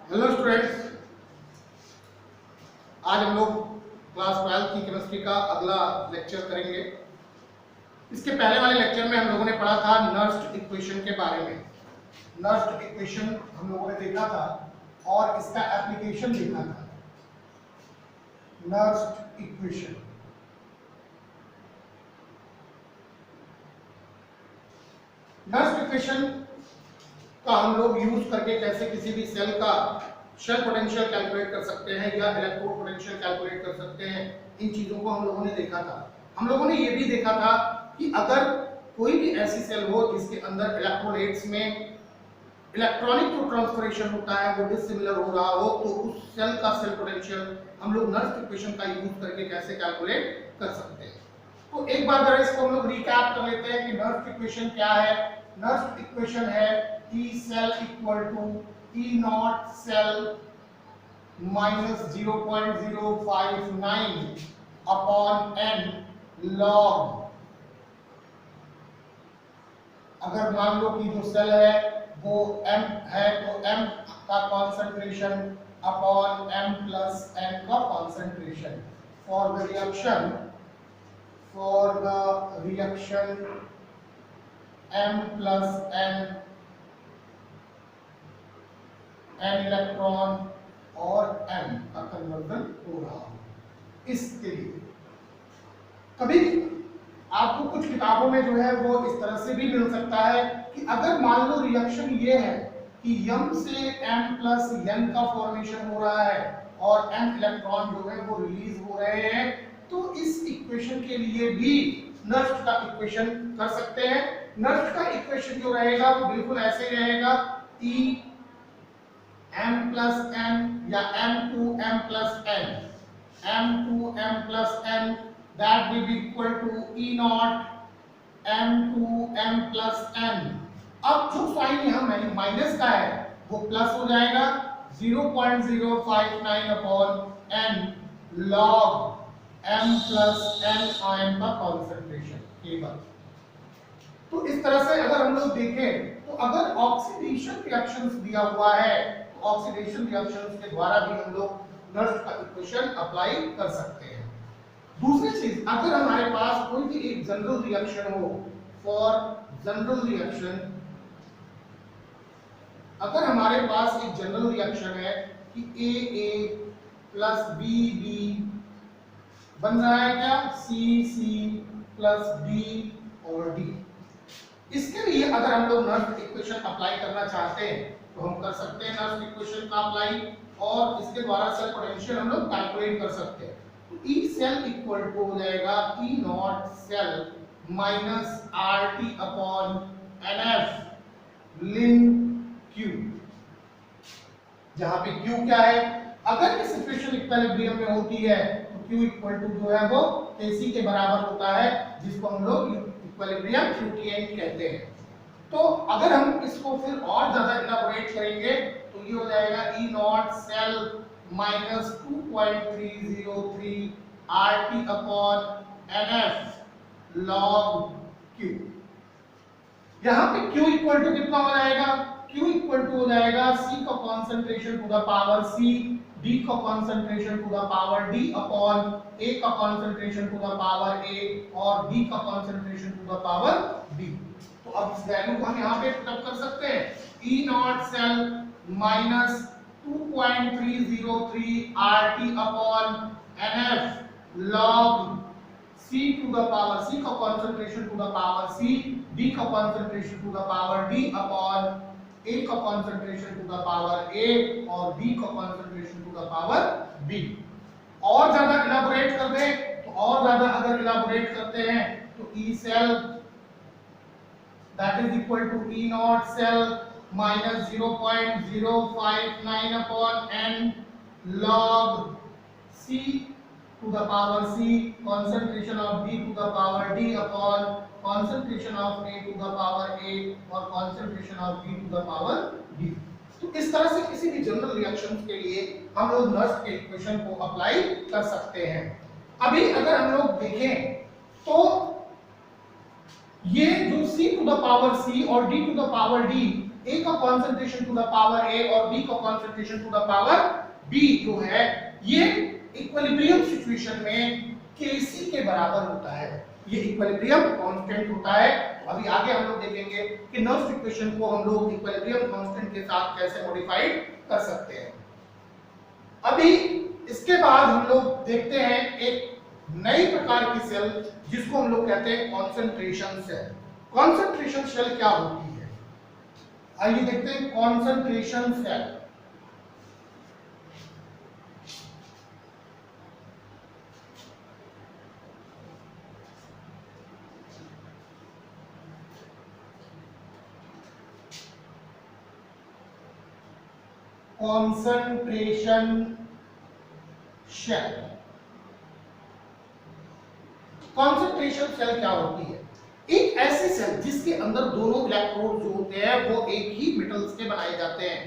Hello students, आज हम लोग क्लास 12 की केमिस्ट्री का अगला लेक्चर करेंगे। इसके पहले वाले लेक्चर में हम लोगों ने पढ़ा था नर्स्ड इक्वेशन के बारे में। नर्स्ड इक्वेशन हम लोगों ने देखा था और इसका एप्लीकेशन देखा था। नर्स्ड इक्वेशन का हम लोग यूज करके कैसे किसी भी सेल का शेल पोटेंशियल कैलकुलेट कर सकते हैं या इलेक्ट्रोड पोटेंशियल कैलकुलेट कर सकते हैं। इन चीजों को हम लोगों ने देखा था। हम लोगों ने ये भी देखा था कि अगर कोई भी ऐसी सेल हो जिसके अंदर इलेक्ट्रोलाइट्स में इलेक्ट्रॉनिक जो ट्रांसफरेशन होता है वो डिसिमिलर हो रहा हो, तो उस सेल का सेल पोटेंशियल हम लोग नर्स्ड इक्वेशन का यूज करके कैसे कैलकुलेट कर सकते हैं। तो एक बार जरा इसको हम लोग रिकैप कर लेते हैं कि नर्स्ड इक्वेशन क्या है। नर्स्ड इक्वेशन है E cell equal to E naught cell minus 0.059 upon n log। अगर मान लो कि जो सेल है वो m है तो m का concentration upon m plus n का concentration for the reaction m plus n electron और m का कन्वर्जन हो रहा हो। इसके लिए कभी आपको कुछ किताबों में जो है वो इस तरह से भी मिल सकता है कि अगर मान लो रिएक्शन ये है कि m से m प्लस n का फॉर्मेशन हो रहा है और m इलेक्ट्रॉन जो है वो रिलीज हो रहे हैं, तो इस इक्वेशन के लिए भी नर्स्ड का इक्वेशन कर सकते हैं। नर्स्ड का इक्वेशन जो रहेगा वो बिल्कुल ऐसे ही रहेगा, E m plus n या m to m plus n, m to m plus n that will be equal to E naught m to m plus n। अब जो साइन यहाँ माइनस का है वो प्लस हो जाएगा 0.059 upon n log m plus n ion का concentration केवल। तो इस तरह से अगर हम लोग देखें तो अगर ऑक्सीडेशन रिएक्शंस दिया हुआ है, ऑक्सीडेशन रिएक्शंस के द्वारा भी हम लोग नर्स्ड का इक्वेशन अप्लाई कर सकते हैं। दूसरी चीज, अगर हमारे पास कोई भी एक जनरल रिएक्शन हो, फॉर जनरल रिएक्शन, अगर हमारे पास एक जनरल रिएक्शन है कि A प्लस B बन रहा है क्या, C प्लस D और D। इसके लिए अगर हम लोग नर्स्ड इक्वेशन अप्लाई करना चाहते हैं तो हम कर सकते हैं नर्स्ड इक्वेशन का अप्लाई, और इसके द्वारा सेल पोटेंशियल हम लोग कैलकुलेट कर सकते हैं। तो E सेल इक्वल टू हो जाएगा E naught cell minus RT upon NF ln Q, जहां पे Q क्या है, अगर ये सिचुएशन इक्विलिब्रियम में होती है तो Q इक्वल टू जो है वो Kc के बराबर होता है, जिसको हम लोग इक्विलिब्रियम क्यूटिएंट कहते हैं। तो अगर हम इसको फिर और ज्यादा इलाबोरेट करेंगे तो ये हो जाएगा E naught cell minus 2.303 RT upon NF log Q। यहाँ पे Q इक्वल टू कितना हो जाएगा, Q इक्वल टू हो जाएगा C का concentration to the power C, D का concentration to the power D upon A का concentration to the power A और B का concentration to the power B। तो अब इस वैल्यू को हम यहाँ पे पुट कर सकते हैं, E naught cell minus 2.303 RT upon NF log C to the power C का concentration to the power C, D का concentration to the power D upon A का concentration to the power A और B का concentration to the power B। और ज्यादा elaborate कर दे तो और ज्यादा अगर इलाबोरेट करते हैं तो E cell that is equal to E naught cell minus 0.059 upon n log C to the power C, concentration of D to the power D upon concentration of A to the power A और concentration of B to the power B। तो इस तरह से किसी भी general reactions के लिए हम लोग नर्स्ड के इक्वेशन को अप्लाई कर सकते हैं। अभी अगर हम लोग देखें तो ये जो C to the power C और D to the power D, A का concentration to the power A और B का concentration to the power B जो है, ये इक्विलिब्रियम सिचुएशन में Kc के बराबर होता है। ये इक्विलिब्रियम कांस्टेंट होता है। तो अभी आगे हम लोग देखेंगे कि नर्व्स इक्वेशन को हम लोग इक्विलिब्रियम कांस्टेंट के साथ कैसे मॉडिफाइड कर सकते हैं। अभी इसके बाद हम लोग देखते हैं एक नई प्रकार की सेल जिसको हम लोग कहते हैं कॉन्सेंट्रेशन सेल। कॉन्सेंट्रेशन सेल क्या होती है, आइए देखते हैं concentration cell. Concentration cell, concentration cell क्या होती है? एक ऐसी सेल जिसके अंदर दोनों इलेक्ट्रोड जो होते हैं वो एक ही मेटल्स के बनाए जाते हैं,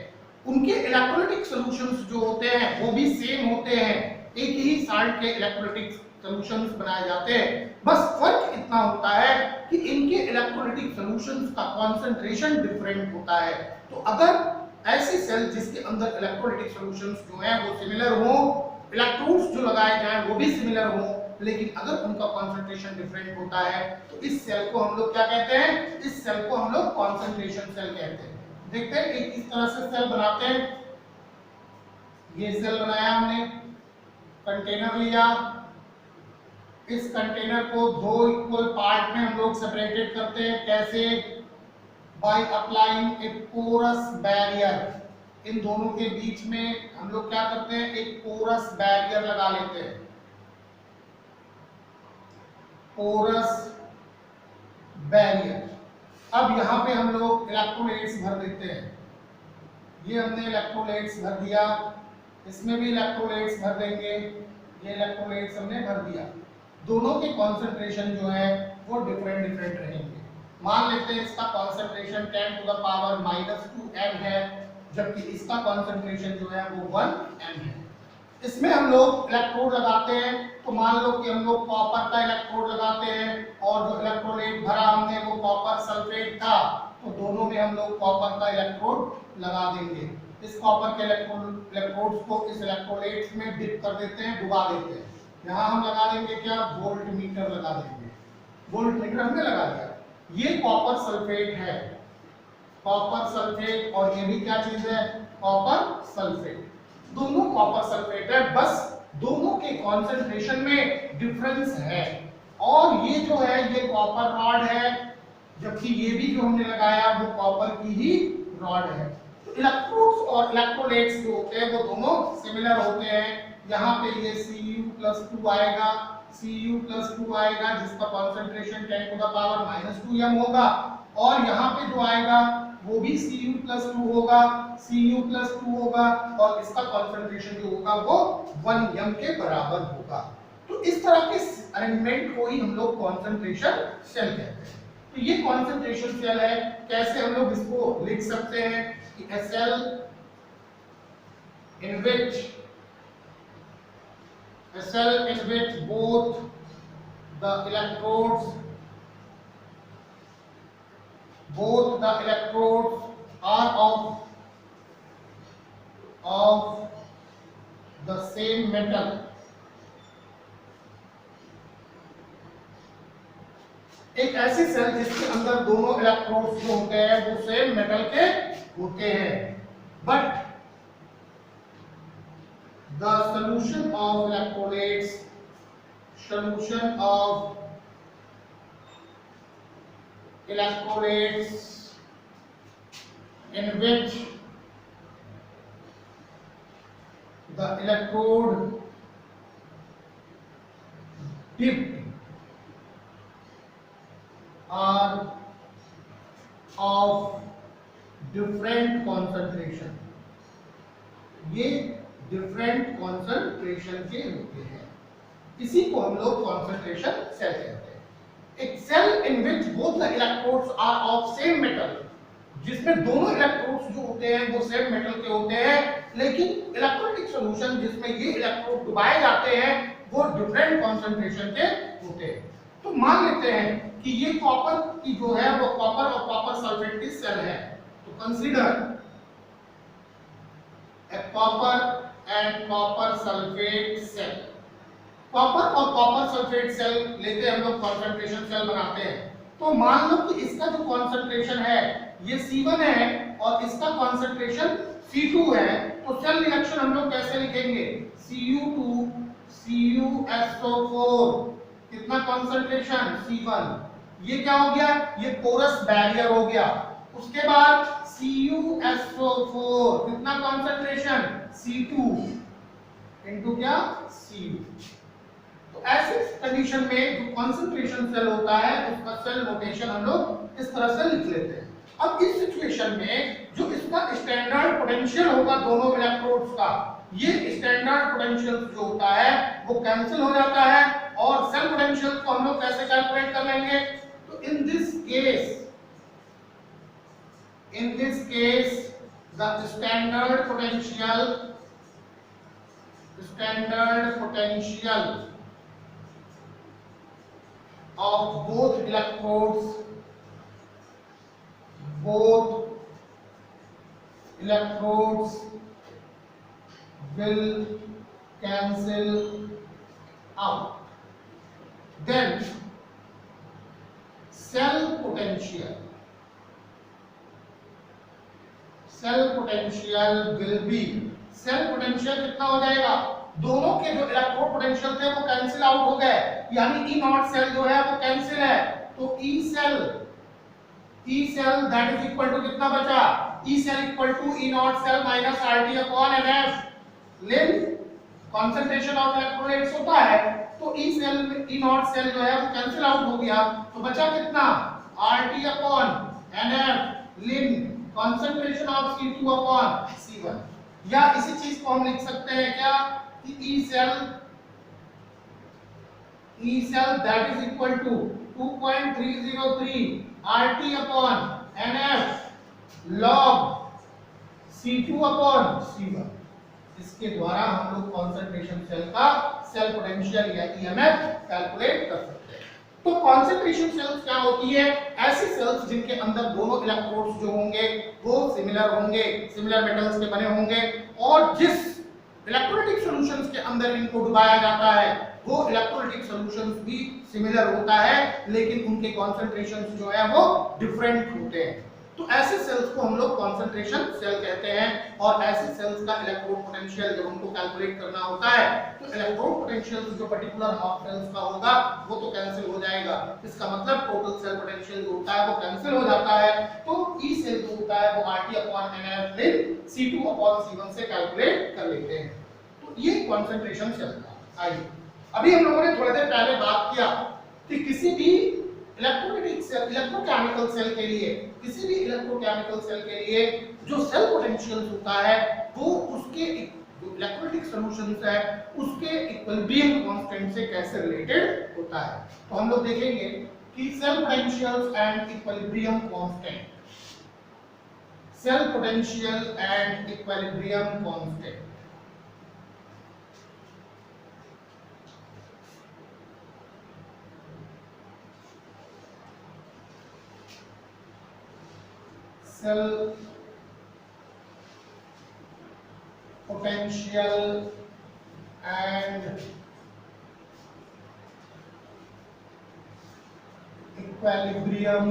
उनके इलेक्ट्रोलाइटिक सॉल्यूशंस जो होते हैं वो भी सेम होते हैं, एक ही साल्ट के इलेक्ट्रोलाइटिक सॉल्यूशंस बनाए जाते हैं। बस फर्क इतना होता है कि इनके इलेक्ट्रोलाइटिक सॉल्यूशंस का कॉन्सेंट्रेशन डिफरेंट होता है। तो अगर ऐसी सेल जिसके अंदर इलेक्ट्रोलाइटिक सॉल्यूशंस जो हैं वो सिमिलर हो, इलेक्ट्रोड्स जो लगाए जाएं वो भी सिमिलर हो, लेकिन अगर उनका कॉन्सेंट्रेशन डिफरेंट होता है तो इस सेल को हम लोग क्या कहते हैं? इस सेल को हम लोग कॉन्सेंट्रेशन सेल कहते हैं। देखते हैं एक इस तरह से सेल बनाते हैं। ये सेल बनाया हमने, कंटेनर लिया, इस कंटेनर को दो इक्वल पार्ट में हम लोग सेपरेटेड करते हैं। कैसे? By applying a porous barrier. इन दोनों के बीच में हम लोग क्या करते हैं? एक पोरस बैरियर लगा लेते हैं, पोरस बैरियर। अब यहां पे हम लोग इलेक्ट्रोलाइट्स भर देते हैं। ये हमने इलेक्ट्रोलाइट्स भर दिया, इसमें भी इलेक्ट्रोलाइट्स भर देंगे, ये इलेक्ट्रोलाइट्स हमने भर दिया। दोनों के कॉन्सेंट्रेशन जो है वो डिफरेंट डिफरेंट रहेंगे। मान लेते हैं इसका concentration 10 to the power -2 m है, जबकि इसका कॉन्सेंट्रेशन जो है वो 1 m है। इसमें हम लोग इलेक्ट्रोड लगाते हैं, तो मान लो कि हम लोग कॉपर का इलेक्ट्रोड लगाते हैं और जो इलेक्ट्रोलाइट भरा हमने वो कॉपर सल्फेट था, तो दोनों में हम लोग कॉपर का इलेक्ट्रोड लगा देंगे। इस कॉपर के इलेक्ट्रोड्स को इस इलेक्ट्रोलाइट्स में डिप कर देते हैं, डुबा देते हैं। यहाँ हम लगा देंगे क्या? वोल्ट मीटर लगा देंगे। वोल्ट मीटर हमने लगा दिया। ये कॉपर सल्फेट है, कॉपर सल्फेट, और ये भी क्या चीज है? Copper sulphate. दोनों कॉपर सल्फेट है, बस दोनों के कॉन्सेंट्रेशन में डिफरेंस है। और ये जो है ये कॉपर रॉड है, जबकि ये भी जो हमने लगाया वो कॉपर की ही रॉड है। तो इलेक्ट्रोड्स और इलेक्ट्रोलाइट्स जो होते हैं वो दोनों सिमिलर होते हैं। यहाँ पे ये Cu+2 आएगा, Cu+2 आएगा जिसका concentration 10 to the power -2 m होगा, और यहाँ पे जो आएगा वो भी Cu+2 होगा, Cu+2 होगा, और इसका कॉन्सेंट्रेशन जो होगा वो 1 m के बराबर होगा। तो इस तरह के अरेंजमेंट को ही हम लोग कॉन्सेंट्रेशन सेल कहते हैं। तो ये कॉन्सेंट्रेशन सेल है। कैसे हम लोग इसको लिख सकते हैं कि a cell in which both the electrodes are of the same metal, एक ऐसी सेल जिसके अंदर दोनों इलेक्ट्रोड्स जो होते हैं वो सेम मेटल के होते हैं, but the solution of electrolytes in which the electrode dipped are of different concentration। ये डिफरेंट कॉन्सेंट्रेशन के होते हैं, इसी को हम लोग कॉन्सेंट्रेशन सेल कहते हैं। एक cell in which both the electrodes are of same metal, जिसमें दोनों इलेक्ट्रोड्स जो होते हैं वो सेम मेटल के होते हैं, लेकिन इलेक्ट्रोलाइटिक सॉल्यूशन जिसमें ये इलेक्ट्रोड डुबाए जाते हैं वो डिफरेंट कॉन्सेंट्रेशन के होते हैं। तो मान लेते हैं कि ये कॉपर की जो है वो कॉपर और कॉपर सल्फेट की सेल है, तो consider a copper and copper sulphate cell. Copper और कॉपर सल्फेट सेल लेते हम लोग, कंसंट्रेशन सेल बनाते हैं। तो मान लो कि इसका जो कंसंट्रेशन है ये C1 है और इसका कंसंट्रेशन C2 है, तो सेल रिएक्शन हम लोग कैसे लिखेंगे? Cu2 CuSO4, कितना कंसंट्रेशन? C1। ये क्या हो गया? ये पोरस बैरियर हो गया। उसके बाद CuSO4 कितना कंसंट्रेशन? C2 इनटू क्या? Cu। तो ऐसे कंडीशन में जो कंसंट्रेशन सेल होता है उसका सेल नोटेशन हम लोग इस तरह से लिख लेते हैं। अब इस सिचुएशन में जो इसका स्टैंडर्ड पोटेंशियल होगा दोनों इलेक्ट्रोड्स का, ये स्टैंडर्ड पोटेंशियल जो होता है वो कैंसिल हो जाता है और सेल पोटेंशियल को हम लोग कैसे कैलकुलेट कर लेंगे? तो in this case the standard potential of both electrodes will cancel out. Then cell potential will be, cell potential कितना हो जाएगा? दोनों के जो इलेक्ट्रोड पोटेंशियल थे वो कैंसिल आउट हो गए, यानी ई नॉट सेल जो है वो कैंसिल है, तो E cell that is equal to कितना बचा? E cell equal to E naught cell minus RT upon NF. Ln concentration of electrolytes होता है, तो ई सेल में ई नॉट सेल जो है वो कैंसिल आउट हो गया, तो बचा कितना? RT upon NF ln concentration of C2 upon C1। या इसी चीज को हम लिख सकते हैं क्या कि E cell that is equal to 2.303 RT upon NF log C2 upon C1। इसके द्वारा हम लोग कंसंट्रेशन सेल का सेल पोटेंशियल या EMF कैलकुलेट कर सकते हैं। तो कंसंट्रेशन सेल्स क्या होती है? ऐसी सेल्स जिनके अंदर दोनों इलेक्ट्रोड्स जो होंगे वो सिमिलर मेटल्स के बने होंगे, और जिस इलेक्ट्रोलाइटिक सॉल्यूशंस के अंदर इनको डुबाया जाता है वो इलेक्ट्रोलाइटिक सॉल्यूशंस भी सिमिलर होता है, लेकिन उनके कॉन्सेंट्रेशंस जो है वो डिफरेंट होते हैं। तो ऐसे सेल्स को हम लोग कंसंट्रेशन सेल कहते हैं, और ऐसे सेल्स का इलेक्ट्रोड पोटेंशियल जब हमको कैलकुलेट करना होता है तो इलेक्ट्रोड पोटेंशियल जो पर्टिकुलर हाफ सेल्स का होगा वो तो कैंसिल हो जाएगा, इसका मतलब टोटल सेल पोटेंशियल जो होता है वो कैंसिल हो जाता है। तो ई सेल जो होता है वो RT अपॉन NF लिन C2 अपॉन C1 से कैलकुलेट कर लेते हैं। तो ये कंसंट्रेशन सेल का। आइए अभी हम लोगों ने थोड़ी देर पहले बात किया कि किसी भी इलेक्ट्रोलाइटिक सेल, इलेक्ट्रोकेमिकल सेल के लिए, किसी भी इलेक्ट्रोकेमिकल सेल के लिए जो सेल पोटेंशियल होता है वो उसके जो इलेक्ट्रोलाइटिक सॉल्यूशंस है उसके इक्विलिब्रियम कांस्टेंट से कैसे रिलेटेड होता है। तो हम लोग देखेंगे कि cell potentials and equilibrium constant, cell potential and equilibrium constant. Cell potential and equilibrium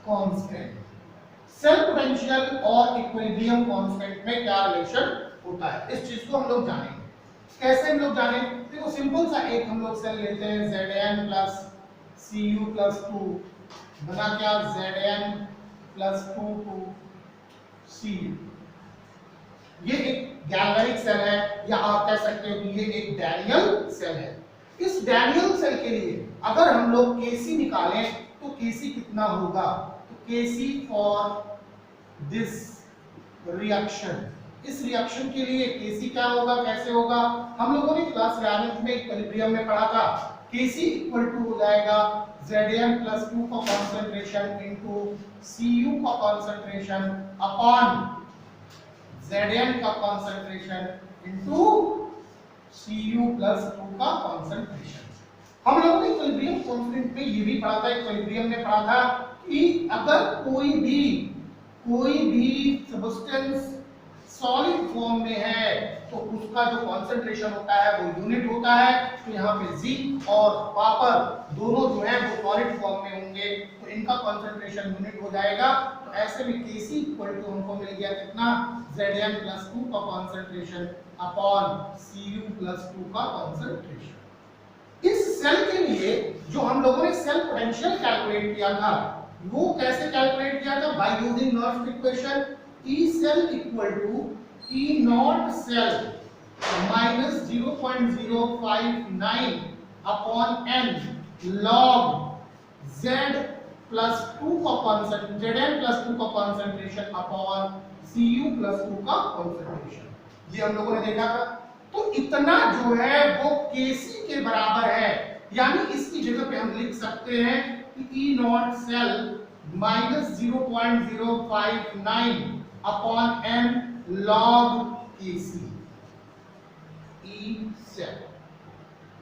constant। Cell potential और इक्विलिब्रियम कांस्टेंट में क्या रिलेशन होता है, इस चीज को हम लोग जानेंगे। कैसे हम लोग जाने? देखो सिंपल सा एक हम लोग सेल लेते हैं Zn प्लस Cu प्लस 2 बना क्या? Zn plus 2 to Cu। ये एक गैल्वेनिक सेल है, या आप कह सकते हो कि ये एक डैनियल सेल है। इस डैनियल सेल के लिए अगर हम लोग Kc निकालें तो Kc कितना होगा? तो Kc फॉर दिस रिएक्शन, इस रिएक्शन के लिए Kc क्या होगा, कैसे होगा? हम लोगों ने क्लास 11th में इक्विलिब्रियम में पढ़ा था। Kc इक्वल टू हो जाएगा Zn प्लस 2 का कॉन्सेंट्रेशन इनटू Cu का कॉन्सेंट्रेशन अपॉन Zn का कॉन्सेंट्रेशन इनटू Cu प्लस 2 का कॉन्सेंट्रेशन। हम लोगों ने इक्विलिब्रियम कांस्टेंट में ये भी पढ़ा था, इक्विलिब्रियम में पढ़ा था कि अगर कोई भी सब्सटेंस सॉलिड फॉर्म में है तो उसका जो कॉन्सेंट्रेशन होता है वो यूनिट होता है। तो यहाँ पे जिंक और कॉपर दोनों जो है वो सॉलिड फॉर्म में होंगे तो इनका कॉन्सेंट्रेशन यूनिट हो जाएगा। तो ऐसे में Kc इक्वल टू हमको मिल गया कितना, Zn+2 का कॉन्सेंट्रेशन अपॉन Cu प्लस 2 का कॉन्सेंट्रेशन। इस सेल के लिए जो हम लोगों ने सेल पोटेंशियल कैलकुलेट किया था वो कैसे कैलकुलेट किया था, by using north equation. E cell equal to E naught cell minus 0.059 upon n log Z plus 2 का Zn plus 2 का concentration upon Cu plus 2 का concentration, ये हम लोगों ने देखा था। तो इतना जो है वो Kc के बराबर है, यानी इसकी जगह पे हम लिख सकते हैं कि E naught cell minus 0.059 upon n log Kc।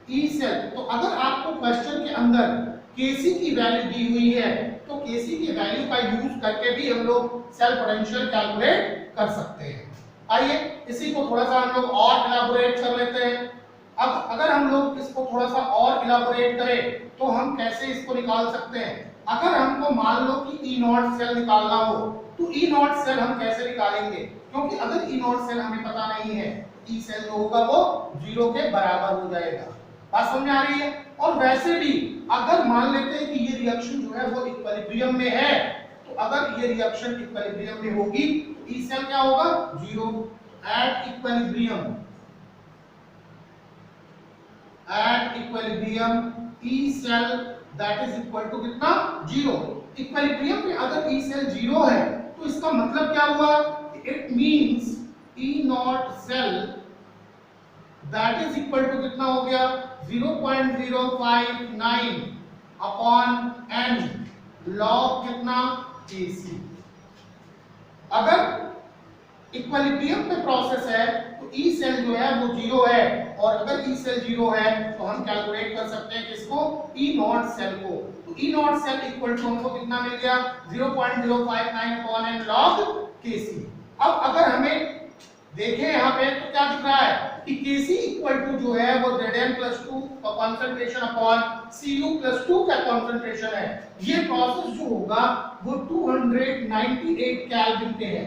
E cell तो अगर आपको क्वेश्चन के अंदर Kc की वैल्यू दी हुई है तो Kc की वैल्यू का यूज करके भी हम लोग सेल पोटेंशियल कैलकुलेट कर सकते हैं। आइए इसी को थोड़ा सा हम लोग और इलाबोरेट कर लेते हैं। अब अगर हम लोग इसको थोड़ा सा और इलाबोरेट करें तो हम कैसे इसको निकाल सकते हैं। अगर हमको मान लो कि E नॉट सेल निकालना हो तो E नॉट सेल हम कैसे निकालेंगे, क्योंकि अगर E नॉट सेल हमें पता नहीं है तो E सेल जो होगा वो 0 के बराबर हो जाएगा। बात समझ में आ रही है। और वैसे भी अगर मान लेते हैं कि ये रिएक्शन जो है वो इक्विलिब्रियम में है तो अगर ये रिएक्शन इक्विलिब्रियम में होगी तो E सेल क्या होगा, 0। At equilibrium E cell that is equal to कितना, 0। इक्विलिब्रियम में अगर E सेल 0 है तो इसका मतलब क्या हुआ, it means E naught cell that is equal to कितना हो गया, 0.059 अपॉन n log कितना, Kc। अगर इक्विलिब्रियम पे प्रोसेस है तो E सेल जो है वो 0 है, और अगर E सेल 0 है तो हम कैलकुलेट कर सकते हैं किसको, E नॉट सेल को। तो E naught cell equal to हमको कितना मिल गया, 0.059 अपॉन n log Kc। अब अगर हमें देखें यहाँ पे तो क्या दिख रहा है कि Kc इक्वल टू जो है वो Zn+2 का कंसंट्रेशन अपॉन Cu+2 का कंसंट्रेशन है। ये प्रोसेस जो होगा वो 298 केल्विन पे है,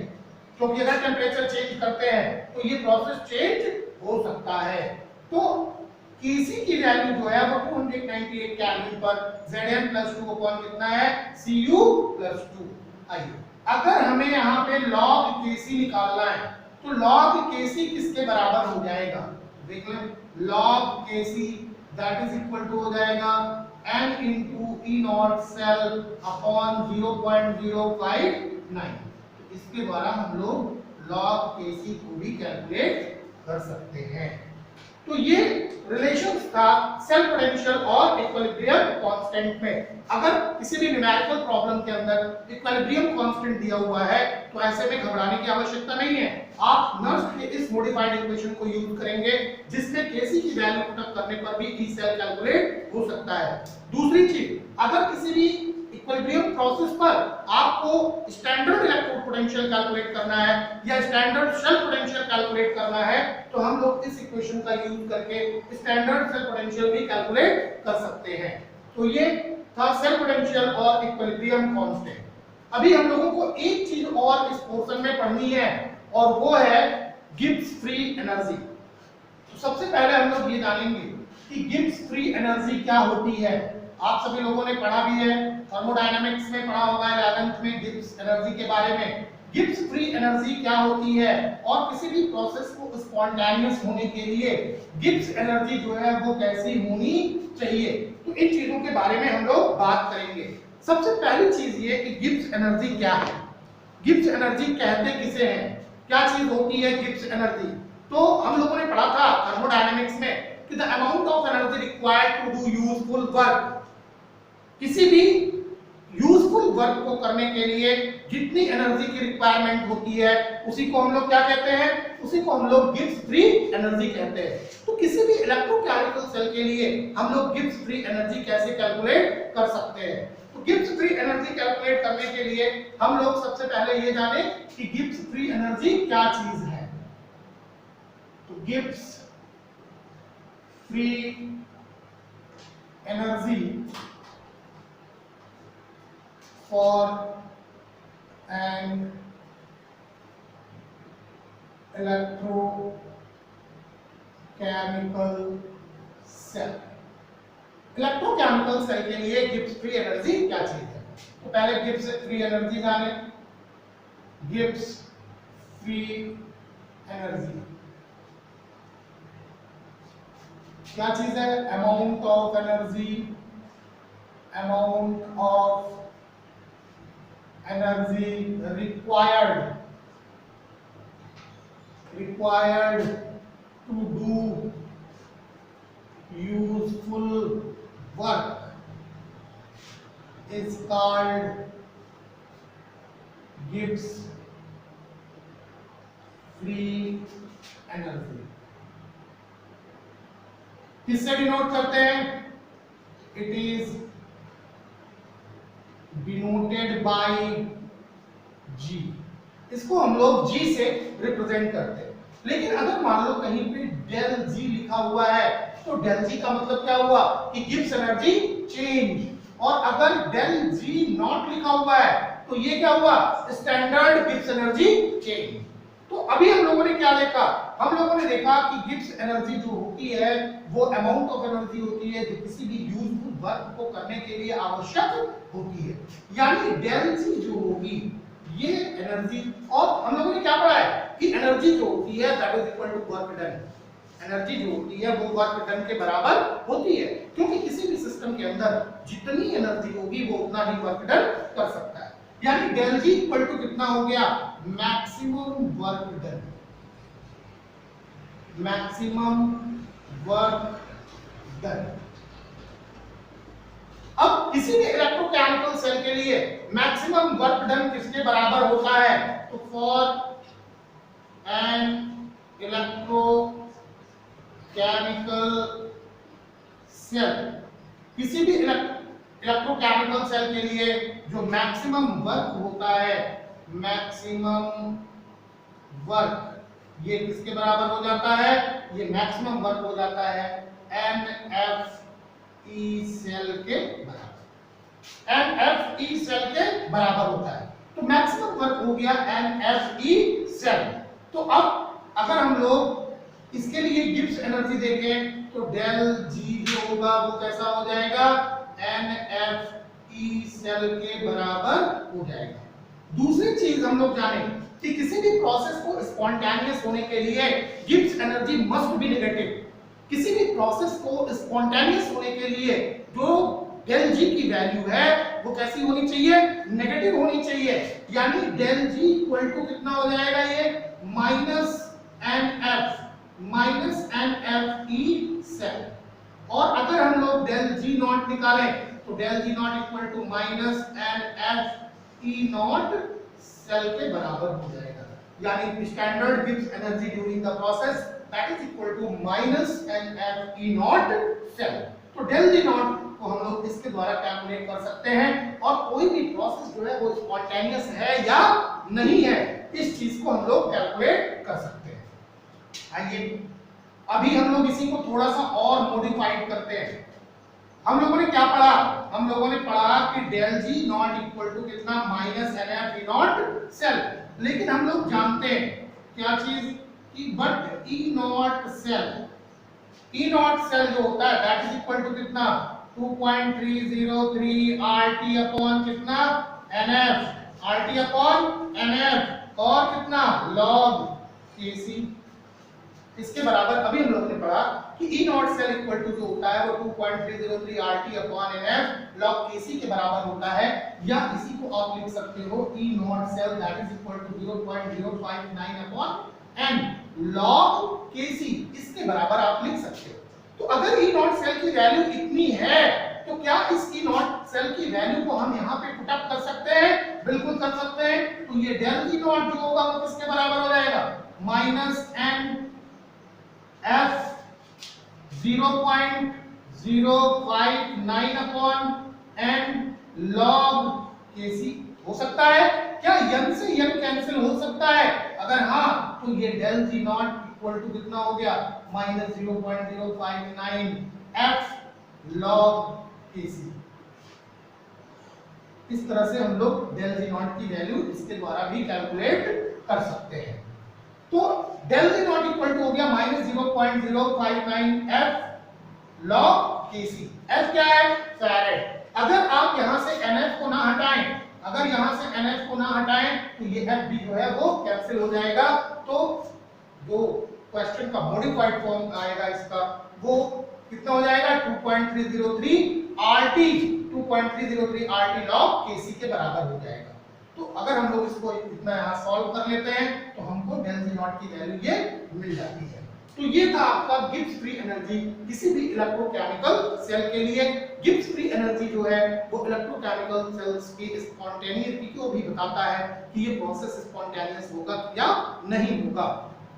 क्योंकि अगर टेंपरेचर चेंज करते हैं तो ये प्रोसेस चेंज हो सकता है। तो Kc की वैल्यू जो है वो 298 केल्विन पर Zn+2 अपॉन कितना है, Cu+2। आइए अगर हमें यहाँ पे log Kc निकालना है तो log Kc किसके बराबर हो जाएगा, देख लें, log Kc that is equal to हो जाएगा n into E naught cell upon 0.059। इसके द्वारा हम लोग log Kc को भी कैलकुलेट कर सकते हैं। तो ये रिलेशंस था सेल पोटेंशियल और इक्विलिब्रियम कांस्टेंट में। अगर किसी भी न्यूमेरिकल प्रॉब्लम के अंदर इक्विलिब्रियम कांस्टेंट दिया हुआ है तो ऐसे में घबराने की आवश्यकता नहीं है। आप नर्स के इस मॉडिफाइड इक्वेशन को यूज करेंगे जिसमें Kc की वैल्यू पुट अप करने पर भी E सेल कैलकुलेट हो सकता है। दूसरी चीज, अगर किसी भी इक्विलिब्रियम प्रोसेस पर आपको स्टैंडर्ड इलेक्ट्रोड पोटेंशियल कैलकुलेट करना है या स्टैंडर्ड सेल पोटेंशियल कैलकुलेट करना है तो हम लोग इस इक्वेशन का यूज करके स्टैंडर्ड सेल पोटेंशियल भी कैलकुलेट कर सकते हैं। तो ये था सेल पोटेंशियल और इक्विलिब्रियम कांस्टेंट। अभी हम लोगों को एक चीज और इस पोर्शन में पढ़नी है और वो है गिब्स फ्री एनर्जी। तो सबसे पहले हम लोग ये जानेंगे कि गिब्स फ्री एनर्जी क्या होती है। आप सभी लोगों ने पढ़ा भी है, थर्मोडायनामिक्स में पढ़ा होगा 11th में गिब्स एनर्जी के बारे में। गिब्स फ्री एनर्जी क्या होती है और किसी भी प्रोसेस को स्पॉन्टेनियस होने के लिए गिब्स एनर्जी जो है वो कैसी होनी चाहिए, तो इन चीजों के बारे में हम लोग बात करेंगे। सबसे पहली चीज ये कि गिब्स एनर्जी क्या है, गिब्स एनर्जी कहते किसे हैं, क्या चीज होती है गिब्स एनर्जी। तो हम लोगों ने पढ़ा था थर्मोडायनामिक्स में कि the amount of energy required to do useful work, किसी भी यूजफुल वर्क को करने के लिए जितनी एनर्जी की रिक्वायरमेंट होती है उसी को हम लोग क्या कहते हैं, उसी को हम लोग गिब्स फ्री एनर्जी कहते हैं। तो किसी भी इलेक्ट्रोकेमिकल सेल के लिए हम लोग गिब्स फ्री एनर्जी कैसे कैलकुलेट कर सकते हैं? तो गिब्स फ्री एनर्जी कैलकुलेट करने के लिए हम लोग सबसे पहले ये जाने कि गिब्स फ्री एनर्जी क्या चीज है। तो Gibbs free energy for an electrochemical cell. Electrochemical cell के लिए गिब्स फ्री एनर्जी क्या चीज है? तो पहले गिब्स फ्री एनर्जी जाने। गिब्स फ्री एनर्जी क्या चीज है? Amount of energy, amount of energy required to do useful work is called Gibbs free energy। किससे डिनोट करते हैं? इट इज डिनोटेड बाय जी। इसको हम लोग जी से रिप्रेजेंट करते हैं। लेकिन अगर मान लो कहीं पे डेल जी लिखा हुआ है तो डेल जी का मतलब क्या हुआ कि गिब्स एनर्जी चेंज, और अगर डेल जी नॉट लिखा हुआ है तो ये क्या हुआ? Standard Gibbs energy change. तो अभी हम लोगों ने क्या देखा? हम लोगों ने देखा कि गिब्स एनर्जी जो होती है वो अमाउंट ऑफ एनर्जी होती है जो किसी भी यूजफुल वर्क को करने के लिए आवश्यक होती है। यानी डेल जी जो होगी ये एनर्जी, और हम लोगों ने क्या पढ़ा है कि एनर्जी जो होती है that is equal to work done. Energy जो होती है वो वर्क डन के बराबर होती है, क्योंकि किसी भी सिस्टम के अंदर जितनी एनर्जी होगी वो उतना ही वर्क डन कर सकता है। यानी डेल जी इक्वल टू कितना हो गया? Maximum work done. Maximum work done. अब किसी भी इलेक्ट्रोकेमिकल सेल के लिए मैक्सिमम वर्क डन किसके बराबर होता है? तो फॉर एन इलेक्ट्रोकेमिकल सेल, किसी भी इलेक्ट्रोकेमिकल सेल के लिए जो मैक्सिमम वर्क होता है, मैक्सिमम वर्क ये किसके बराबर हो जाता है? ये मैक्सिमम वर्क हो जाता है NFE सेल के बराबर। NFE सेल के बराबर होता है। तो मैक्सिमम वर्क हो गया NFE सेल। तो अब अगर हम लोग इसके लिए गिब्स एनर्जी देखें तो डेल जी जो होगा वो कैसा हो जाएगा? NFE सेल के बराबर हो जाएगा। दूसरी चीज हम लोग जाने कि किसी भी प्रोसेस को स्पॉन्टेनियस होने के लिए Gibbs energy must be negative. किसी भी प्रोसेस को स्पॉन्टेनियस होने के लिए जो डेल जी की वैल्यू है वो कैसी होनी चाहिए? नेगेटिव होनी चाहिए। यानी डेल जी इक्वल टू कितना हो जाएगा? ये -NFE सेल। और अगर हम लोग डेल जी नॉट निकालें तो del G naught equal to -NFE naught cell के बराबर हो जाएगा। यानी standard Gibbs energy during the process that is equal to -NFE naught cell. तो डेल जी नॉट को हम लोग इसके द्वारा कैलकुलेट कर सकते हैं, और कोई भी प्रोसेस जो है वो स्पॉन्टेनियस है या नहीं है इस चीज को हम लोग कैलकुलेट कर सकते हैं। आइए अभी हम लोग इसी को थोड़ा सा और मॉडिफाइड करते हैं। हम लोगों ने क्या पढ़ा? हम लोगों ने पढ़ा कि del G naught equal to कितना? -NFE naught cell. लेकिन हम लोग जानते हैं क्या चीज कि बट E नॉट सेल जो होता है दैट इज इक्वल टू कितना? 2.303 RT अपॉन कितना? NF। RT अपॉन NF और कितना? log KC। इसके बराबर अभी हम लोग ने पढ़ा कि E naught cell equal to जो होता है वो 2.303 RT upon NF log KC के बराबर होता है। या इसी को आप लिख सकते हो E naught cell that is equal to 0.059 upon N log KC, इसके बराबर आप लिख सकते हो। तो अगर E नॉट सेल की वैल्यू इतनी है तो क्या इस E नॉट सेल की वैल्यू को हम यहाँ पे पुट अप कर सकते हैं? बिल्कुल कर सकते हैं। तो ये डेल E नॉट जो होगा वो किसके बराबर हो जाएगा? -NF 0.059 upon n log kc हो सकता है क्या? n से n कैंसिल हो सकता है? अगर हाँ तो ये del g naught equal to कितना हो गया? Minus 0.059 f log kc। इस तरह से हम लोग del g नॉट की वैल्यू इसके द्वारा भी कैलकुलेट कर सकते हैं। तो del g naught equal to हो गया minus 0.059 f log kc। f क्या है? फैरेड। अगर आप यहां से nf को ना हटाएं, अगर यहां से nf को ना हटाएं तो ये f भी जो है वो कैंसिल हो जाएगा। तो जो क्वेश्चन का मॉडिफाइड फॉर्म आएगा इसका वो कितना हो जाएगा? 2.303 RT 2.303 RT log kc के बराबर हो जाएगा। तो अगर हम लोग इसको इतना यहाँ सॉल्व कर लेते हैं तो हमको del g नॉट की वैल्यू ये मिल जाती है। तो ये था आपका गिब्स फ्री एनर्जी किसी भी इलेक्ट्रोकेमिकल सेल के लिए। गिब्स फ्री एनर्जी जो है वो इलेक्ट्रोकेमिकल सेल्स की स्पॉन्टेनियस को भी बताता है कि ये प्रोसेस स्पॉन्टेनियस होगा या नहीं होगा।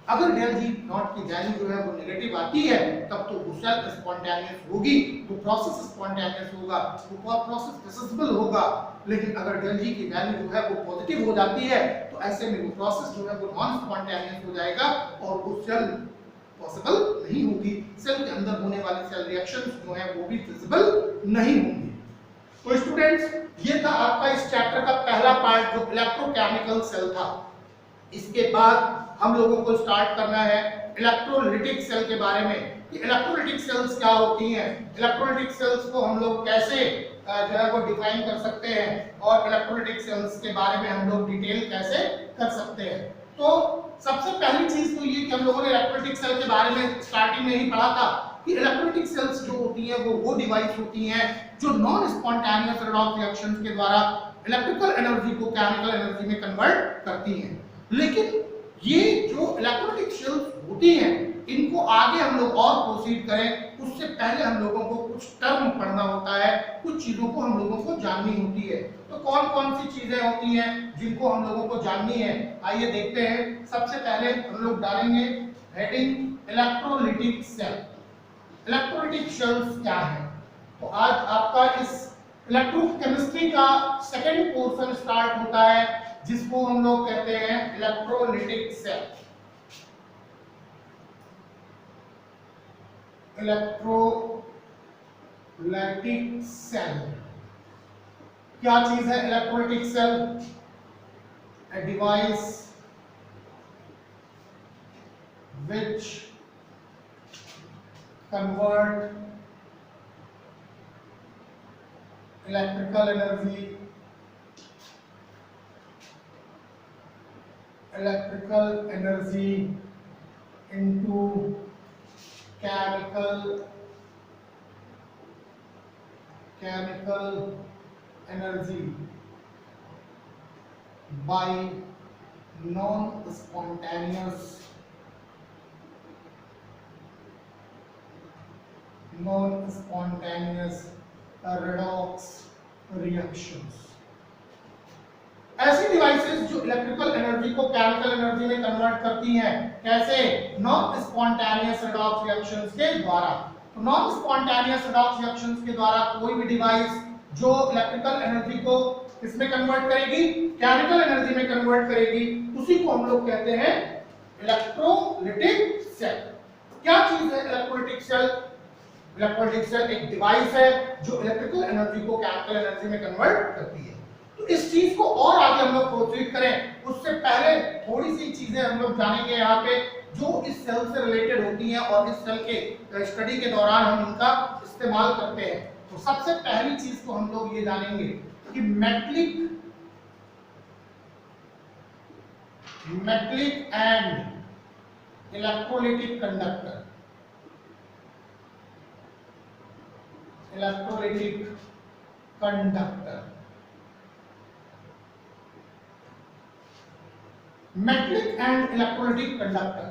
अगर del g नॉट की वैल्यू जो है वो नेगेटिव आती है तब तो वो सेल स्पॉन्टेनियस होगी, वो प्रोसेस स्पॉन्टेनियस होगा, वो प्रोसेस फिजिबल होगा। लेकिन अगर del g की वैल्यू जो है वो पॉजिटिव हो जाती है तो ऐसे में वो प्रोसेस जो है वो नॉन स्पॉन्टेनियस हो जाएगा और वो सेल पॉसिबल नहीं होगी। सेल के अंदर होने वाली सेल रिएक्शंस जो है वो भी फिजिबल नहीं होंगी। तो स्टूडेंट्स ये था आपका इस चैप्टर का पहला पार्ट जो इलेक्ट्रोकेमिकल सेल था। इसके बाद हम लोगों को स्टार्ट करना है इलेक्ट्रोलिटिक सेल के बारे में कि इलेक्ट्रोलिटिक सेल्स क्या होती हैं, इलेक्ट्रोलिटिक सेल्स को हम लोग कैसे जो है वो डिफाइन कर सकते हैं और इलेक्ट्रोलिटिक सेल्स के बारे में हम लोग डिटेल कैसे कर सकते हैं। तो सबसे पहली चीज तो ये कि हम लोगों ने इलेक्ट्रोलिटिक सेल के बारे में स्टार्टिंग में ही पढ़ा था कि इलेक्ट्रोलिटिक सेल्स जो होती हैं वो डिवाइस होती हैं जो नॉन स्पॉन्टेनियस रेडॉक्स रिएक्शंस के द्वारा इलेक्ट्रिकल एनर्जी को केमिकल एनर्जी में कन्वर्ट करती हैं। लेकिन ये जो इलेक्ट्रोलिटिक सेल्स होती हैं इनको आगे हम लोग और प्रोसीड करें उससे पहले हम लोगों को कुछ टर्म पढ़ना होता है, कुछ चीजों को हम लोगों को जाननी होती है। तो कौन कौन सी चीजें होती हैं जिनको हम लोगों को जाननी है, आइए देखते हैं। सबसे पहले हम लोग डालेंगे heading electrolytic cell. Electrolytic cells क्या है? तो आज आपका इस इलेक्ट्रोकेमिस्ट्री का सेकंड पोर्शन स्टार्ट होता है जिसको हम लोग कहते हैं इलेक्ट्रोलिटिक सेल। इलेक्ट्रोलाइटिक सेल क्या चीज है? Electrolytic cell a device which convert electrical energy into chemical energy by non-spontaneous redox reactions। ऐसी डिवाइसेस जो इलेक्ट्रिकल एनर्जी को केमिकल एनर्जी में कन्वर्ट करती हैं, कैसे? नॉन स्पॉन्टेनियस रेडॉक्स रिएक्शंस के द्वारा। तो नॉन स्पॉन्टेनियस रेडॉक्स रिएक्शंस के द्वारा कोई भी डिवाइस जो इलेक्ट्रिकल एनर्जी को किसमें कन्वर्ट करेगी? केमिकल एनर्जी में कन्वर्ट करेगी, उसी को हम लोग कहते हैं इलेक्ट्रोलिटिक सेल। क्या चीज है इलेक्ट्रोलिटिक सेल? इलेक्ट्रोलिटिक सेल एक डिवाइस है जो इलेक्ट्रिकल एनर्जी को केमिकल एनर्जी में कन्वर्ट करती है। तो इस चीज को और आगे हम लोग प्रोसीड करें उससे पहले थोड़ी सी चीजें हम लोग जानेंगे यहाँ पे जो इस सेल से रिलेटेड होती हैं और इस सेल के स्टडी के दौरान हम इनका इस्तेमाल करते हैं। तो सबसे पहली चीज को हम लोग ये जानेंगे कि metallic and electrolytic conductor metallic and electrolytic conductor.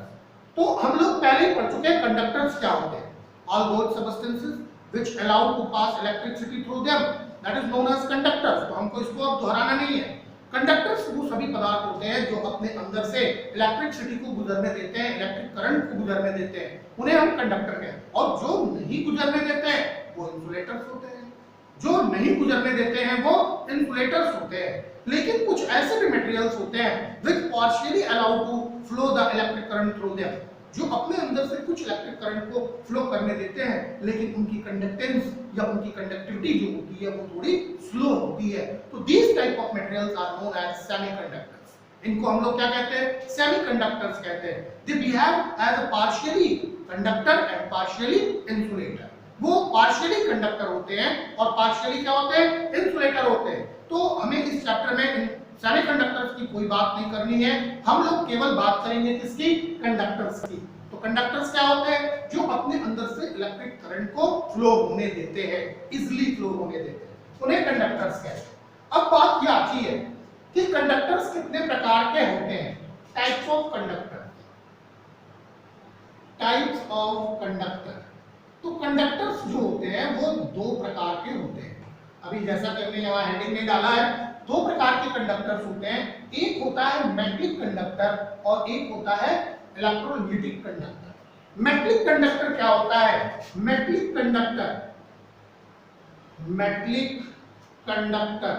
तो हम लोग पहले ही पढ़ चुके हैं कंडक्टर्स क्या होते हैं। All those substances which allow to pass electricity through them that is known as conductors. तो हमको इसको अब दोहराना नहीं है। कंडक्टर्स वो सभी पदार्थ होते हैं जो अपने अंदर से इलेक्ट्रिसिटी को गुजरने देते हैं, इलेक्ट्रिक करंट को गुजरने देते हैं, उन्हें हम कंडक्टर कहते हैं। और जो नहीं गुजरने देते हैं वो इंसुलेटर्स होते हैं, जो नहीं गुजरने देते हैं वो इंसुलेटर्स होते हैं। लेकिन कुछ ऐसे भी मटेरियल्स होते हैं which partially allow to flow the electric current through them, जो अपने अंदर से कुछ इलेक्ट्रिक करंट को फ्लो करने देते हैं, लेकिन उनकी कंडक्टेंस या उनकी कंडक्टिविटी जो होती है वो थोड़ी स्लो होती है। तो these type of materials are known as semiconductors। इनको हम लोग क्या कहते हैं? सेमीकंडक्टर्स कहते हैं। They behave as a partially conductor and partially insulator। वो पार्शियली कंडक्टर होते हैं और पार्शियली क्या होते हैं? इंसुलेटर होते हैं। तो हमें इस चैप्टर में सेमीकंडक्टर्स की कोई बात नहीं करनी है, हम लोग केवल बात करेंगे किसकी? कंडक्टर्स की। तो कंडक्टर्स क्या होते हैं? जो अपने अंदर से इलेक्ट्रिक करंट को फ्लो होने देते हैं, इजीली फ्लो होने देते हैं, उन्हें कंडक्टर्स कहते हैं। अब बात ये आती है कि कंडक्टर्स कितने प्रकार के होते हैं? Types of conductor. Types of conductor. तो कंडक्टर्स जो होते हैं वो दो प्रकार के होते हैं। अभी जैसा कि हमने यहाँ हेडिंग में डाला है, दो प्रकार के कंडक्टर्स होते हैं। एक होता है मेटलिक कंडक्टर और एक होता है इलेक्ट्रोलाइटिक कंडक्टर। मेटलिक कंडक्टर क्या होता है? मेटलिक कंडक्टर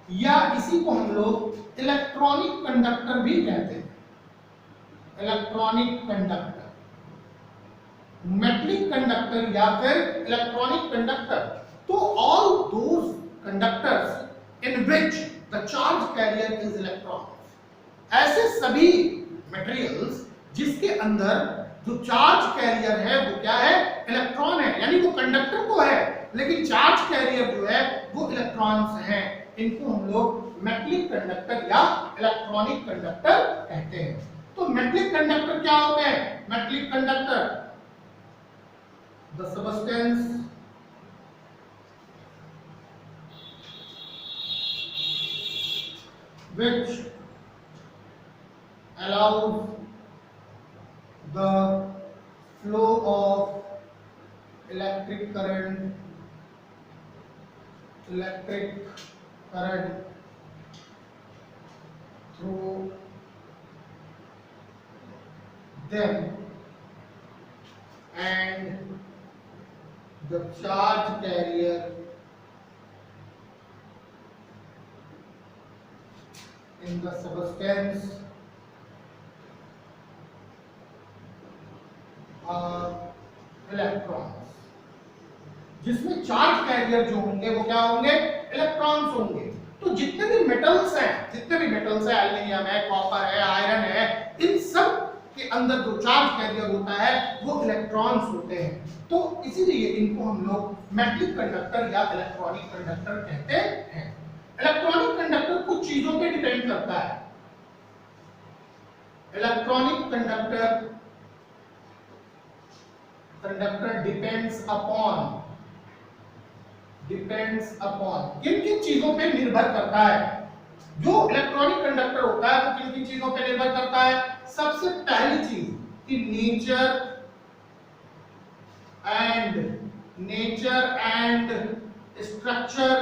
या इसी को हम लोग इलेक्ट्रॉनिक कंडक्टर भी कहते हैं। इलेक्ट्रॉनिक कंडक्टर, मेटलिक कंडक्टर या फिर इलेक्ट्रॉनिक कंडक्टर। तो all those conductors in which the charge carrier is electron. ऐसे सभी मटेरियल्स जिसके अंदर जो चार्ज कैरियर है वो क्या है? इलेक्ट्रॉन है। यानी वो कंडक्टर तो है लेकिन चार्ज कैरियर जो है वो इलेक्ट्रॉन्स हैं। इनको हम लोग मेटलिक कंडक्टर या इलेक्ट्रॉनिक कंडक्टर कहते हैं। तो मेटलिक कंडक्टर क्या होते हैं? Metallic conductor the substance which allows the flow of electric current through them and the charge carrier in the substance are electrons। जिसमें चार्ज कैरियर जो होंगे वो क्या होंगे? इलेक्ट्रॉन्स होंगे। तो जितने भी मेटल्स हैं, एल्युमिनियम है, कॉपर है, आयरन है, इन सब के अंदर जो चार्ज कैरियर होता है वो इलेक्ट्रॉन्स होते हैं। तो इसीलिए इनको हम लोग मेटलिक कंडक्टर या इलेक्ट्रॉनिक कंडक्टर कहते हैं। इलेक्ट्रॉनिक कंडक्टर कुछ चीजों पे डिपेंड करता है। इलेक्ट्रॉनिक कंडक्टर डिपेंड्स अपॉन किन किन चीजों पे निर्भर करता है? जो इलेक्ट्रॉनिक कंडक्टर होता है वो किन किन चीजों पे निर्भर करता है? सबसे पहली चीज कि nature and structure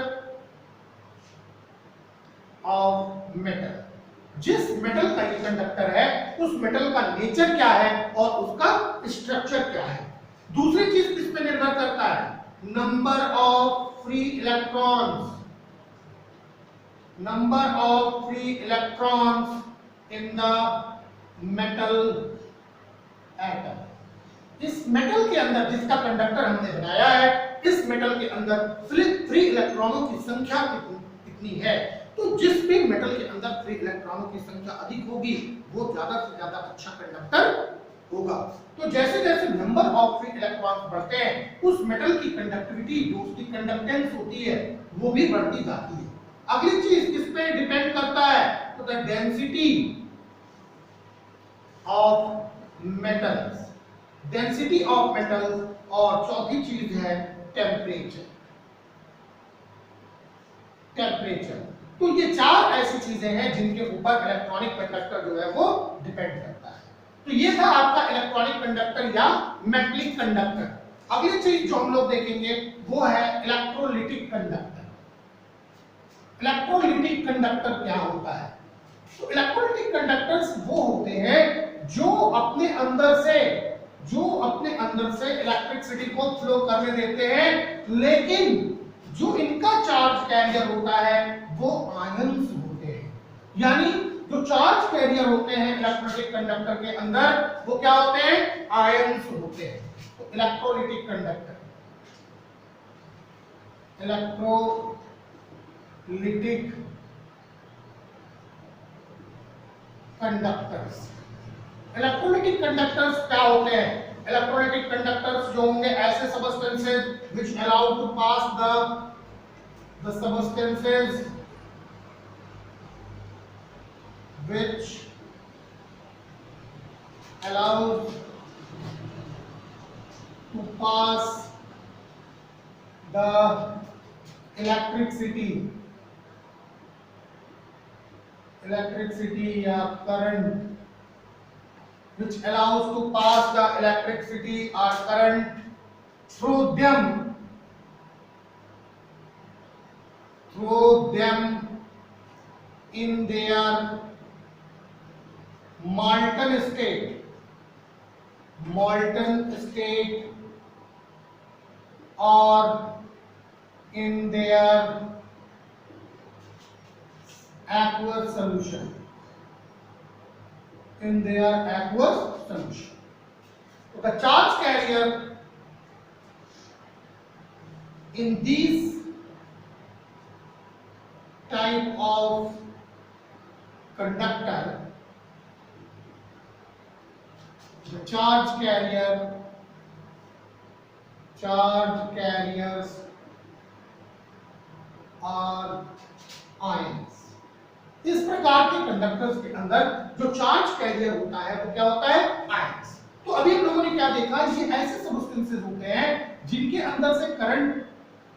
of metal. जिस मेटल का ये कंडक्टर है उस मेटल का नेचर क्या है और उसका स्ट्रक्चर क्या है। दूसरी चीज किस पे निर्भर करता है? Number of free electrons in the metal atom. इस मेटल के अंदर जिसका कंडक्टर हमने बनाया है, इस मेटल के अंदर फ्री इलेक्ट्रॉनों की संख्या कितनी है? तो जिस भी मेटल के अंदर फ्री इलेक्ट्रॉनों की संख्या अधिक होगी वो ज्यादा से ज्यादा अच्छा कंडक्टर होगा। तो जैसे जैसे नंबर ऑफ फ्री इलेक्ट्रॉन्स बढ़ते हैं उस मेटल की कंडक्टिविटी, जो उसकी कंडक्टेंस होती है, वो भी बढ़ती जाती है। अगली चीज किस पे डिपेंड करता है? तो द डेंसिटी ऑफ मेटल्स, और चौथी चीज है टेम्परेचर। तो ये चार ऐसी चीजें हैं जिनके ऊपर इलेक्ट्रॉनिक कंडक्टर जो है वो डिपेंड करता है। तो ये था आपका इलेक्ट्रॉनिक कंडक्टर या मेटलिक कंडक्टर। अगली चीज जो हम लोग देखेंगे वो है इलेक्ट्रोलाइटिक कंडक्टर। इलेक्ट्रोलिटिक कंडक्टर क्या होता है? तो इलेक्ट्रोलिटिक कंडक्टर्स वो होते हैं जो अपने अंदर से इलेक्ट्रिसिटी को फ्लो करने देते हैं, लेकिन जो इनका चार्ज कैरियर होता है वो आयंस होते हैं। यानी जो चार्ज कैरियर होते हैं इलेक्ट्रोलिटिक कंडक्टर के अंदर वो क्या होते हैं? आयंस होते हैं। तो electrolytic conductor, electrolytic conductors, electrolytic conductors क्या होते हैं? इलेक्ट्रोलिटिक कंडक्टर्स जो होंगे ऐसे substances which allow to pass the substances which allows to pass the electricity या current, which allows to pass the electricity or current through them in their molten state or in their aqueous solution, So the charge carrier in these type of conductor, the charge carriers are ions. इस प्रकार के conductors के अंदर जो charge carrier होता है वो क्या होता है? आयंस। तो अभी हम लोगों ने क्या देखा, ये ऐसे सबस्टेंसेस होते हैं जिनके अंदर से करंट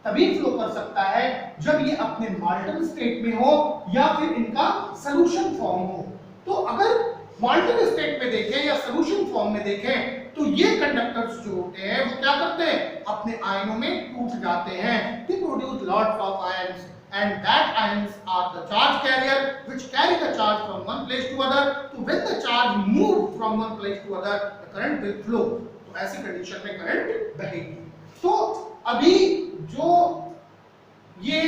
तभी फ्लो कर सकता है जब ये अपने मॉल्टन स्टेट में हो या फिर इनका सॉल्यूशन फॉर्म हो। तो अगर मॉल्टन स्टेट में देखें या सॉल्यूशन फॉर्म में देखें तो ये कंडक्टर्स जो होते हैं वो क्या करते हैं? अपने आयनों में टूट जाते हैं। They produce lots of ions and that ions are the charge carrier which carry the charge from one place to other. So when the charge moves from one place to other, the current will flow. तो ऐसी condition में current बहेगी। तो अभी जो ये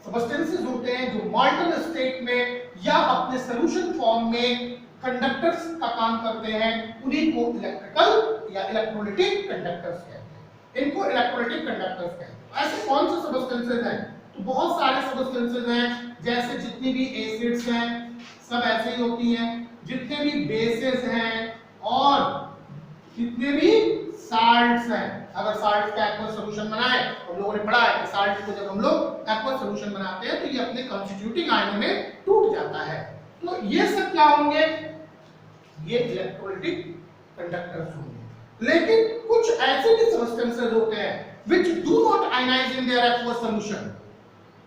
substances होते हैं जो मॉल्टन स्टेट में या अपने सॉल्यूशन फॉर्म में कंडक्टर्स का काम करते हैं, उन्हीं को इलेक्ट्रिकल या इलेक्ट्रोलिटिक कंडक्टर्स कहते हैं। इनको इलेक्ट्रोलिटिक कंडक्टर्स कहते हैं। ऐसे कौन से सबस्टेंसेस हैं? तो बहुत सारे सबस्टेंसेस हैं, जैसे जितनी भी एसिड्स हैं सब ऐसे ही होती हैं, जितने भी बेसेस हैं और जितने भी साल्ट्स हैं। अगर साल्ट का एक्वस सॉल्यूशन बनाए, हम लोगों ने पढ़ा है कि साल्ट को जब हम लोग एक्वस सॉल्यूशन बनाते हैं तो ये अपने कॉन्स्टिट्यूटिंग आयनों में टूट जाता है। तो ये सब क्या होंगे? ये इलेक्ट्रोलिटिक कंडक्टर्स होंगे। लेकिन कुछ ऐसे भी सबस्टेंसेस होते हैं which do not ionize in their aqueous solution।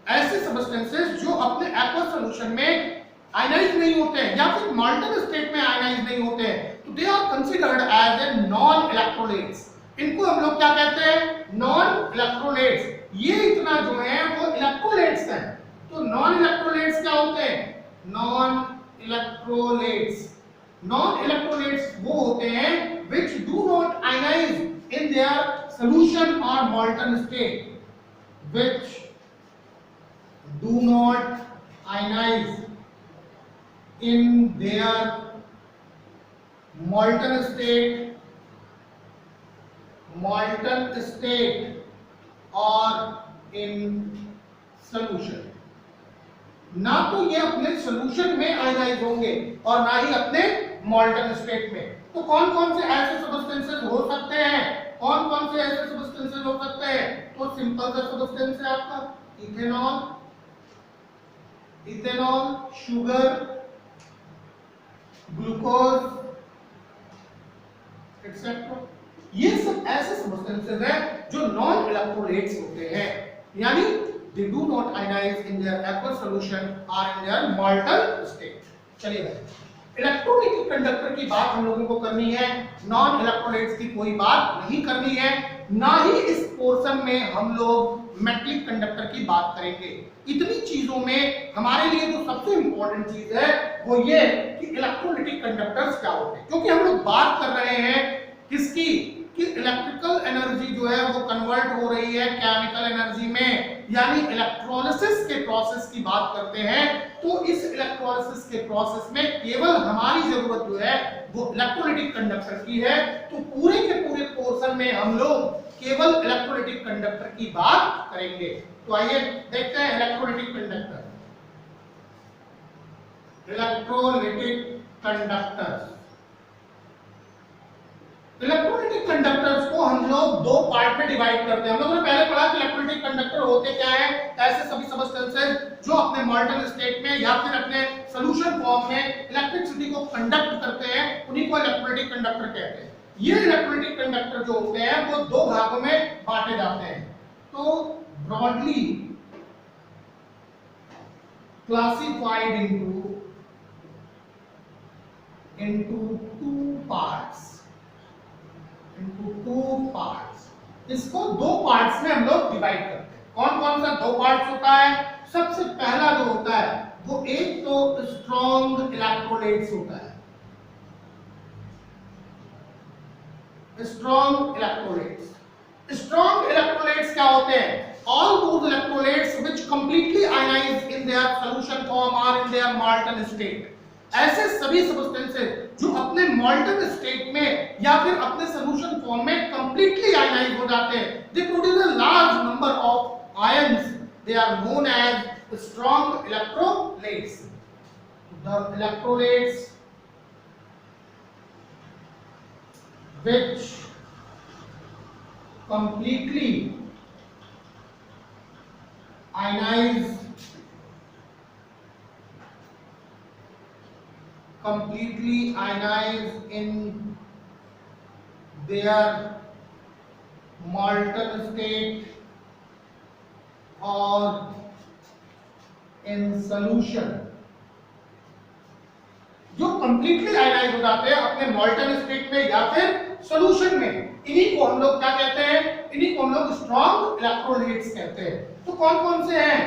ऐसे सबस्टेंसेस जो अपने एक्वस सॉल्यूशन में आयनाइज नहीं होते हैं या फिर मॉल्टन स्टेट में आयनाइज नहीं होते हैं, तो they are considered as a non electrolytes. इनको हम लोग क्या कहते हैं? Non electrolytes. ये इतना जो है वो इलेक्ट्रोलाइट्स हैं। तो नॉन इलेक्ट्रोलाइट्स क्या होते हैं? नॉन इलेक्ट्रोलाइट्स वो होते हैं which do not ionize in their solution or molten state, which do not ionize in their molten state or in solution। ना तो ये अपने सॉल्यूशन में आयनाइज होंगे और ना ही अपने मॉल्टन स्टेट में। तो कौन कौन से ऐसे सबस्टेंसेस हो सकते हैं? कौन कौन से ऐसे सबस्टेंसेस हो सकते हैं? तो सिंपल सा सबस्टेंस है आपका इथेनॉल, शुगर, ग्लूकोज एक्सेट्रा। ये सब ऐसे सबस्टेंसेस हैं जो नॉन इलेक्ट्रोलाइट्स होते हैं, यानी they do not ionize in their aqueous solution or in their molten state। चलिए भाई, इलेक्ट्रोलिटिक कंडक्टर की बात हम लोगों को करनी है, नॉन इलेक्ट्रोलाइट्स की कोई बात नहीं करनी है। ना ही इस पोर्शन में हम लोग मेटलिक कंडक्टर की बात करेंगे। इतनी चीजों में हमारे लिए जो सबसे इंपॉर्टेंट चीज है वो ये कि इलेक्ट्रोलिटिक कंडक्टर्स क्या होते हैं, क्योंकि हम लोग बात कर रहे हैं किसकी कि इलेक्ट्रिकल एनर्जी जो है वो कन्वर्ट हो रही है केमिकल एनर्जी में, यानी इलेक्ट्रोलिसिस के प्रोसेस की बात करते हैं। तो इस इलेक्ट्रोलिसिस के प्रोसेस में केवल हमारी जरूरत जो है वो इलेक्ट्रोलिटिक कंडक्टर की है। तो पूरे के पूरे पोर्शन में हम लोग केवल इलेक्ट्रोलिटिक कंडक्टर की बात करेंगे। तो आइए देखते हैं electrolytic conductor. Electrolytic conductors, electrolytic conductors को हम लोग दो पार्ट में डिवाइड करते हैं। हम लोगों ने पहले पढ़ा कि इलेक्ट्रोलिटिक कंडक्टर होते क्या है, ऐसे सभी सब्सटेंसेस जो अपने मॉल्टन स्टेट में या फिर अपने सॉल्यूशन फॉर्म में इलेक्ट्रिसिटी को कंडक्ट करते हैं, उन्हीं को इलेक्ट्रोलिटिक कंडक्टर कहते हैं। ये इलेक्ट्रोलिटिक कंडक्टर जो होते हैं वो दो भागों में बांटे जाते हैं। तो broadly classified into two parts, इसको दो पार्ट्स में हम लोग डिवाइड करते हैं। कौन कौन सा दो पार्ट्स होता है? सबसे पहला जो होता है वो एक तो स्ट्रॉन्ग इलेक्ट्रोलाइट्स होता है। स्ट्रॉन्ग इलेक्ट्रोलाइट्स क्या होते हैं? All those electrolytes which completely ionize in their solution form or in their molten state, ऐसे सभी सब्सटेंसेस जो अपने मॉल्टन स्टेट में या फिर अपने सॉल्यूशन फॉर्म में कंप्लीटली आयनाइज हो जाते हैं, they produce a large number of ions, they are known as strong electrolytes. The electrolytes which completely ionize in their molten state or in solution, जो कंप्लीटली आयनाइज हो जाते हैं अपने मॉल्टन state में या फिर सॉल्यूशन में, इन्हीं को हम लोग क्या कहते हैं? इन्हीं को हम लोग स्ट्रॉन्ग इलेक्ट्रोलाइट्स कहते हैं। तो कौन कौन से हैं?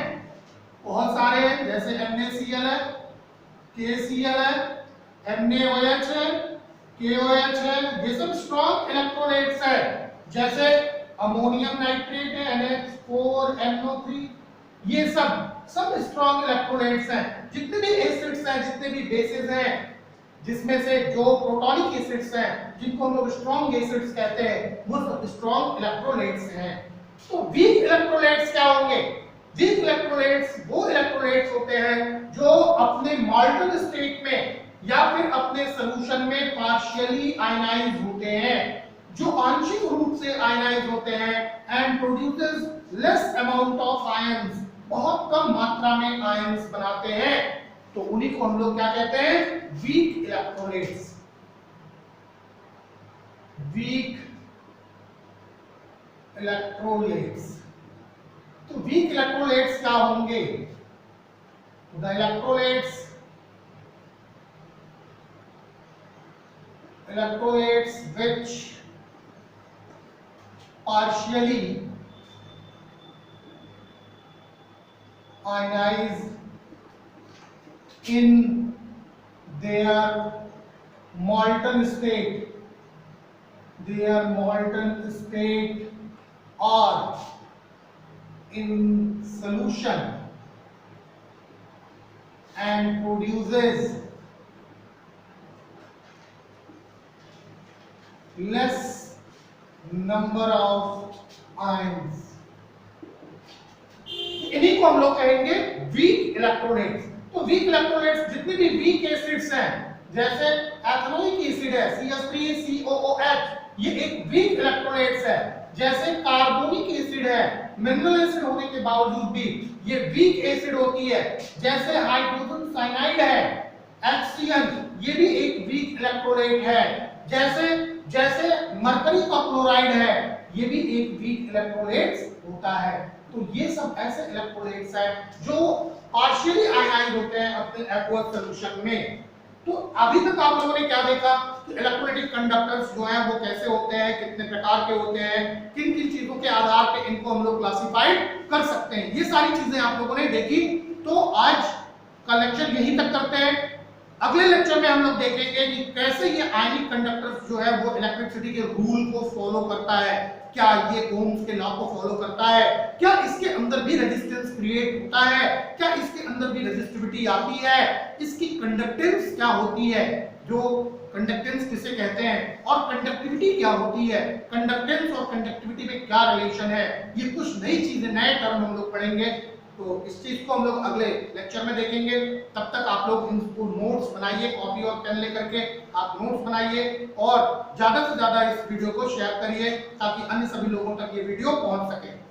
बहुत सारे हैं, जैसे NaCl है, KCl है, NaOH है, KOH है, ये सब स्ट्रॉन्ग इलेक्ट्रोलाइट्स है। जैसे अमोनियम नाइट्रेट है, NH4NO3, ये सब स्ट्रॉन्ग इलेक्ट्रोलाइट्स हैं। जितने भी एसिड्स हैं, जितने भी बेसेस हैं, जिसमें से जो प्रोटॉनिक एसिड्स हैं जिनको हम लोग स्ट्रॉन्ग एसिड्स कहते हैं, वो सब स्ट्रॉन्ग इलेक्ट्रोलाइट्स हैं। तो वीक इलेक्ट्रोलाइट्स क्या होंगे? वीक इलेक्ट्रोलाइट्स वो इलेक्ट्रोलाइट्स होते हैं जो अपने मॉल्टन स्टेट में या फिर अपने सॉल्यूशन में पार्शियली आयनाइज होते हैं, जो आंशिक रूप से आयनाइज होते हैं and produces less amount of ions, बहुत कम मात्रा में आयंस बनाते हैं। तो उन्हीं को हम लोग क्या कहते हैं? Weak electrolytes. Weak electrolytes. तो वीक इलेक्ट्रोलाइट्स क्या होंगे? The electrolytes which partially ionize in their molten state or in solution and produces less number of ions, इन्हीं को हम लोग कहेंगे वीक इलेक्ट्रोलाइट्स। तो वीक इलेक्ट्रोलाइट्स जितने भी वीक एसिड्स हैं, जैसे एथेनोइक एसिड है CH3COOH, ये एक वीक इलेक्ट्रोलाइट्स है। जैसे कार्बोनिक एसिड है, मिनरल एसिड होने के बावजूद भी ये वीक एसिड होती है। जैसे हाइड्रोजन साइनाइड है HCl, ये भी एक वीक इलेक्ट्रोलाइट है। जैसे मरकरी का क्लोराइड है, ये भी एक वीक इलेक्ट्रोलाइट्स होता है। तो ये सब ऐसे इलेक्ट्रोलाइट्स हैं जो पार्शियली आयनाइज होते हैं अपने एक्वस सॉल्यूशन में। तो अभी तक आप लोगों ने क्या देखा कि इलेक्ट्रोलाइटिक कंडक्टर्स जो हैं वो कैसे होते हैं, कितने प्रकार के होते हैं, किन किन चीजों के आधार पे इनको हम लोग क्लासिफाइड कर सकते हैं, ये सारी चीजें आप लोगों ने देखी। तो आज का लेक्चर यहीं तक करते हैं। अगले लेक्चर में हम लोग देखेंगे कि कैसे ये आयनिक कंडक्टर्स जो है वो इलेक्ट्रिसिटी के रूल को फॉलो करता है, क्या ये ओम्स के लॉ को फॉलो करता है, क्या इसके अंदर भी रेजिस्टेंस क्रिएट होता है, क्या इसके अंदर भी रेजिस्टिविटी आती है, इसकी कंडक्टेंस क्या होती है, जो कंडक्टेंस किसे कहते हैं, और कंडक्टिविटी क्या होती है, कंडक्टेंस और कंडक्टिविटी में क्या रिलेशन है, ये कुछ नई चीजें, नए टर्म हम लोग पढ़ेंगे। तो इस चीज को हम लोग अगले लेक्चर में देखेंगे। तब तक आप लोग इनको नोट्स बनाइए, कॉपी और पेन लेकर के आप नोट्स बनाइए और ज्यादा से ज्यादा इस वीडियो को शेयर करिए ताकि अन्य सभी लोगों तक ये वीडियो पहुंच सके।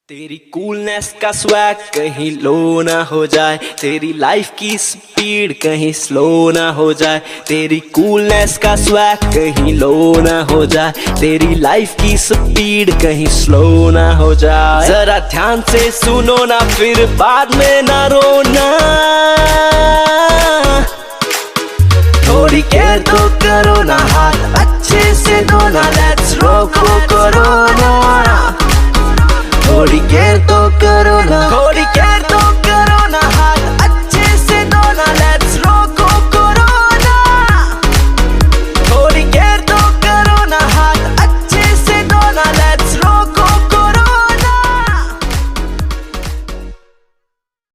तेरी कूलनेस का स्वैग कहीं लो ना हो जाए, तेरी लाइफ की स्पीड कहीं स्लो ना हो जाए, तेरी कूलनेस का स्वैग कहीं लो ना हो जाए, तेरी लाइफ की स्पीड कहीं स्लो ना हो जाए। जरा ध्यान से सुनो ना फिर बाद में ना रोना, थोड़ी केयर तो करो ना, हाथ अच्छे से धोना, लेट्स रोको कोरोना, थोड़ी केयर